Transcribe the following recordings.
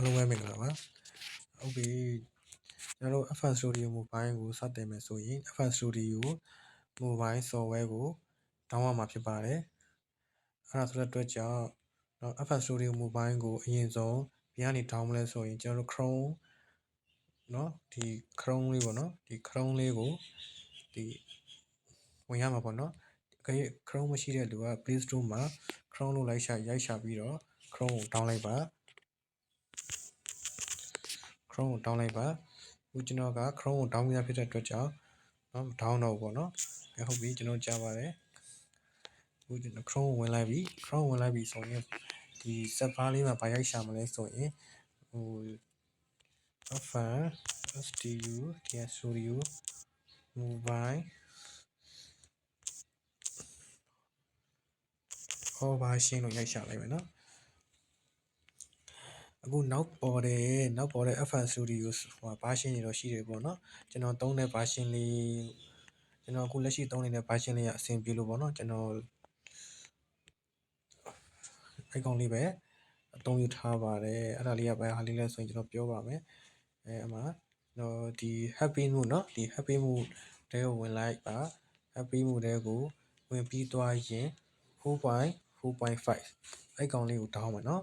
အားလုံးပဲမင်္ဂလာပါဟုတ်ပြီကျွန်တော်တို့ FL Studio Mobile ကိုစတင်မယ်ဆိုရင် FL Studio Mobile Software ကို download မှာဖြစ်ပါတယ်အဲ့ဒါဆိုတဲ့အတွက်ကြောင့်FL Studio Mobile ကိုအရင်ဆုံးဘယ်ကနေ download လဲဆိုရင်ကျွန်တော်တို့ Chrome เนาะဒီ Chrome လေးပေါ့เนาะဒီ Chrome လေးကိုဒီဝင်ရမှာပေါ့เนาะChrome မရှိတဲ့လူက Play Store မှာ Chrome လို့ရိုက်ရှာပြီးတော့ Chrome ကို download လိုက်ပါChrome ကို down လိုက်ပါအခုကျွန်တော်က Chrome ကို down ပြဖြစ်တဲ့အတွက်ကြောင့်မ down တော့ဘူးပေါ့နော်ဟုတ်ပြီကျွန်တော်ကြားပါတယ်အခုကျွန်တော် Chrome ကိုဝင်လိုက်ပြီ Chrome ဝင်လိုက်ပြီဆိုရင်ဒီ server လေးမှာဘာရိုက်ရှာမလဲဆိုရင်ဟို FL Studio Mobile version လို့ရိုက်ရှာလိုက်မယ်နော်အခုနောက်ပေါ်တဲ့ FL Studio ဟို version တွေတော့ရှိတယ်ပေါ့နော်ကျွန်တော်သုံးတဲ့ version လေးကျွန်တော်အခုလက်ရှိသုံးနေတဲ့ version လေးကအဆင်ပြေလို့ပေါ့နော်ကျွန်တော်အဲ့ကောင်လေးပဲအသုံးပြုထားပါတယ်အဲ့ဒါလေးကဘယ်ဟာလေးလဲဆိုရင်ကျွန်တော်ပြောပါမယ်အမှကျွန်တော်ဒီ happy mood เนาะဒီ happy mood တဲကိုဝင်လိုက်ပါ happy mood တဲကိုဝင်ပြီးသွားရင် 4.4.5 အဲ့ကောင်လေးကိုတောင်းမယ်เนาะ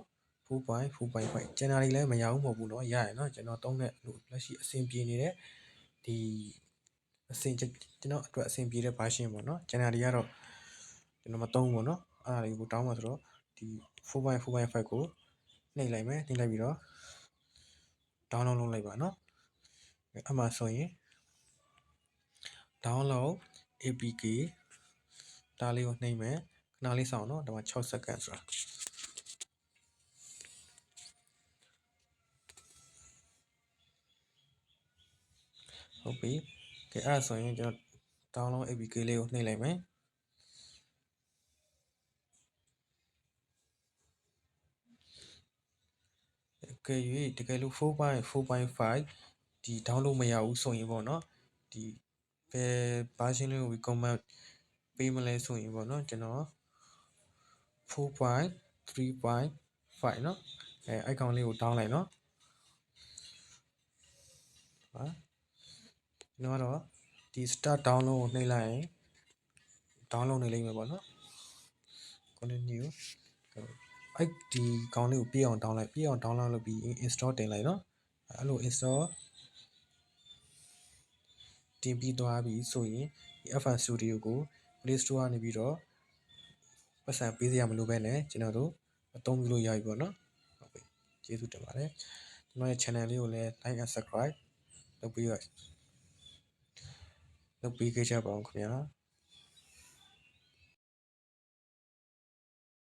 4.4.5 ကျန်တာတွေလည်းမရဘူးမဟုတ်ဘူးเนาะရရเนาะကျွန်တော်သုံးတဲ့လက်ရှိအဆင်ပြေနေတဲ့ဒီအဆင်ကျွန်တော်အတွက်အဆင်ပြေတဲ့ version ပေါ့เนาะကျန်တာတွေကတော့ကျွန်တော်မသုံးဘူးเนาะအဲ့ဒါတွေကိုတောင်းမှာဆိုတော့ဒီ 4.4.5 ကိုနှိပ်လိုက်မယ်နှိပ်လိုက်ပြီးတော့ download လုပ်လိုက်ပါเนาะအဲ့မှာဆိုရင် download apk ဒါလေးကိုနှိပ်မယ်ခဏလေးစောင့်เนาะဒါမှ6 second ဆိုတာဟုတ်ပြီကဲအဲ့ဒါဆိုရင်ကျွန်တော် download apk လေးကိုနှိပ်လိုက်မယ်ကဲ၍တကယ်လို့ 4.4.5 ဒီ download မရဘူးဆိုရင်ပေါ့เนาะဒီဘယ် version လေးကို recommend ပေးမလဲဆိုရင်ပေါ့เนาะကျွန်တော် 4.3.5 เนาะအဲ့ကောင်လေးကို down လိုက်เนาะဟာကျွန်တော်ကတော့ဒီ start download ကိုနှိပ်လိုက်ရင် download နေလိမ့်မယ်ပေါ့เนาะ continue အဲ့ဒီကောင်လေးကိုပြည့်အောင် download လုပ်ပြီး install တင်လိုက်เนาะအဲ့လို install တင်ပြီးသွားပြီဆိုရင်ဒီ FL Studio ကို Play Store ကနေပြီးတော့ပတ်စံပေးစရာမလိုပဲနဲ့ကျွန်တော်တို့အသုံးပြုလို့ရပြီပေါ့နော်ဟုတ်ပြီကျေးဇူးတင်ပါတယ်ကျွန်တော်ရဲ့ channel လေးကိုလည်း like and subscribe လုပ်ပေးခဲ့ကြပါဦးခင်ဗျာ